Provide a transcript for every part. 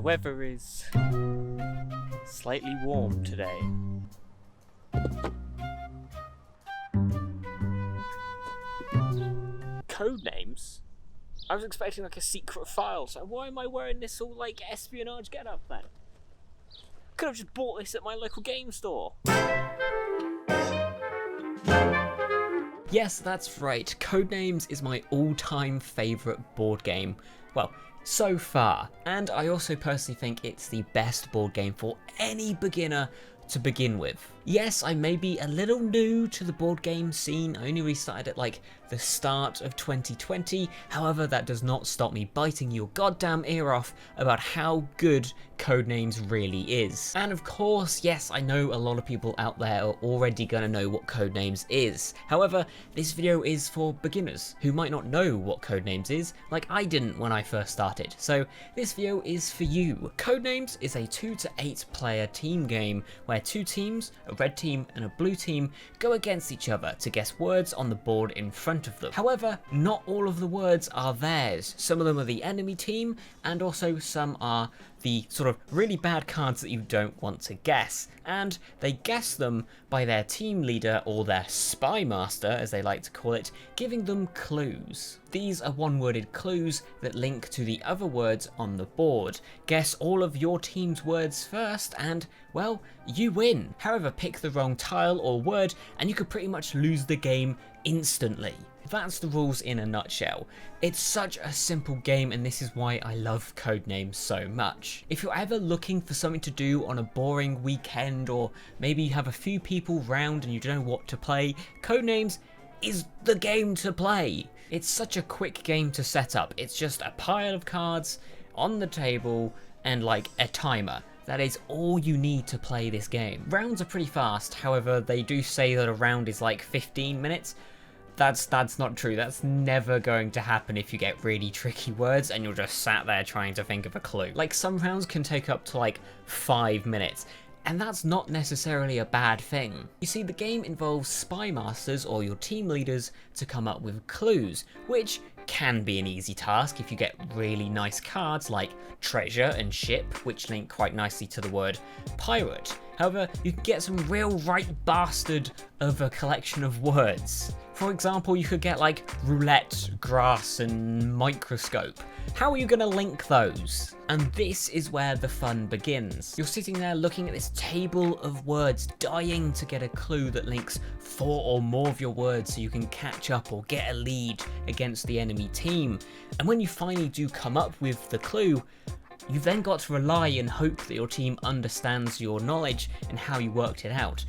weather is slightly warm today. Codenames? I was expecting like a secret file, so why am I wearing this all like espionage getup then? Could have just bought this at my local game store. Yes, that's right. Codenames is my all-time favourite board game. Well, so far. And I also personally think it's the best board game for any beginner to begin with. Yes, I may be a little new to the board game scene. I only restarted at like the start of 2020. However, that does not stop me biting your goddamn ear off about how good Codenames really is. And of course, yes, I know a lot of people out there are already gonna know what Codenames is. However, this video is for beginners who might not know what Codenames is, like I didn't when I first started. So this video is for you. Codenames is a 2 to 8 player team game where two teams, a red team and a blue team, go against each other to guess words on the board in front of them. However, not all of the words are theirs. Some of them are the enemy team, and also some are the sort of really bad cards that you don't want to guess, and they guess them by their team leader, or their spy master as they like to call it, giving them clues. These are one-worded clues that link to the other words on the board. Guess all of your team's words first and, well, you win. However, pick the wrong tile or word and you could pretty much lose the game instantly. That's the rules in a nutshell. It's such a simple game, and this is why I love Codenames so much. If you're ever looking for something to do on a boring weekend, or maybe you have a few people round and you don't know what to play, Codenames is the game to play. It's such a quick game to set up. It's just a pile of cards on the table and like a timer. That is all you need to play this game. Rounds are pretty fast, however they do say that a round is like 15 minutes. That's not true. That's never going to happen if you get really tricky words and you're just sat there trying to think of a clue. Like, some rounds can take up to like 5 minutes, and that's not necessarily a bad thing. You see, the game involves spy masters or your team leaders to come up with clues, which can be an easy task if you get really nice cards like treasure and ship, which link quite nicely to the word pirate. However, you can get some real right bastard of a collection of words. For example, you could get like roulette, grass and microscope. How are you going to link those? And this is where the fun begins. You're sitting there looking at this table of words, dying to get a clue that links 4 or more of your words so you can catch up or get a lead against the enemy team. And when you finally do come up with the clue, you've then got to rely and hope that your team understands your knowledge and how you worked it out.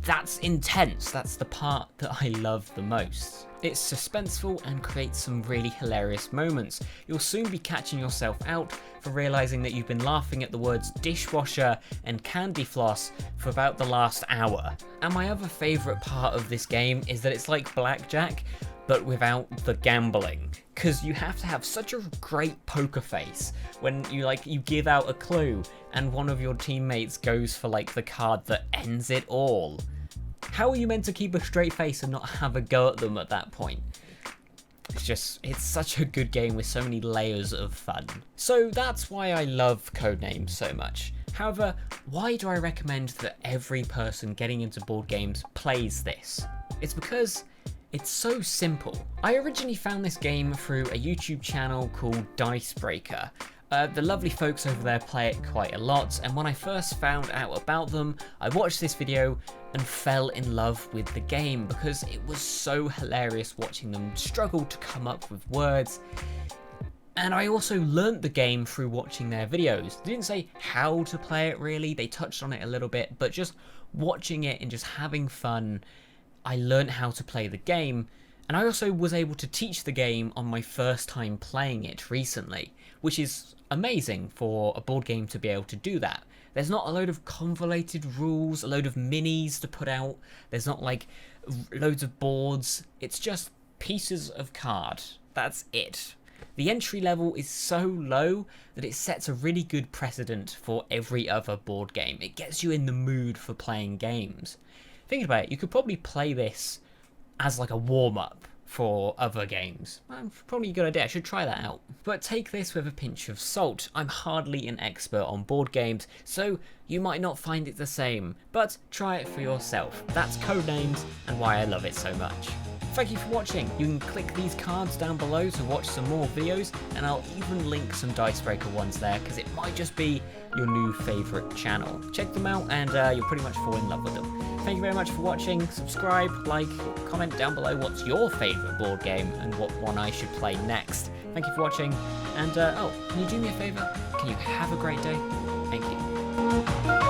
That's intense. That's the part that I love the most. It's suspenseful and creates some really hilarious moments. You'll soon be catching yourself out for realising that you've been laughing at the words dishwasher and candy floss for about the last hour. And my other favourite part of this game is that it's like blackjack, but without the gambling. Because you have to have such a great poker face when you give out a clue and one of your teammates goes for like the card that ends it all. How are you meant to keep a straight face and not have a go at them at that point? It's such a good game with so many layers of fun. So that's why I love Codenames so much. However, why do I recommend that every person getting into board games plays this? It's because it's so simple. I originally found this game through a YouTube channel called Dicebreaker. The lovely folks over there play it quite a lot, and when I first found out about them, I watched this video and fell in love with the game because it was so hilarious watching them struggle to come up with words. And I also learnt the game through watching their videos. They didn't say how to play it really, they touched on it a little bit, but just watching it and just having fun, I learnt how to play the game. And I also was able to teach the game on my first time playing it recently, which is amazing for a board game to be able to do that. There's not a load of convoluted rules, a load of minis to put out, there's not like loads of boards, it's just pieces of card. That's it. The entry level is so low that it sets a really good precedent for every other board game. It gets you in the mood for playing games. Think about it, you could probably play this as like a warm-up for other games. Probably a good idea, I should try that out. But take this with a pinch of salt. I'm hardly an expert on board games, so you might not find it the same, but try it for yourself. That's Codenames and why I love it so much. Thank you for watching. You can click these cards down below to watch some more videos, and I'll even link some Dicebreaker ones there because it might just be your new favourite channel. Check them out and you'll pretty much fall in love with them. Thank you very much for watching. Subscribe, like, comment down below what's your favourite board game and what one I should play next. Thank you for watching, and oh, can you do me a favour? Can you have a great day? Thank you.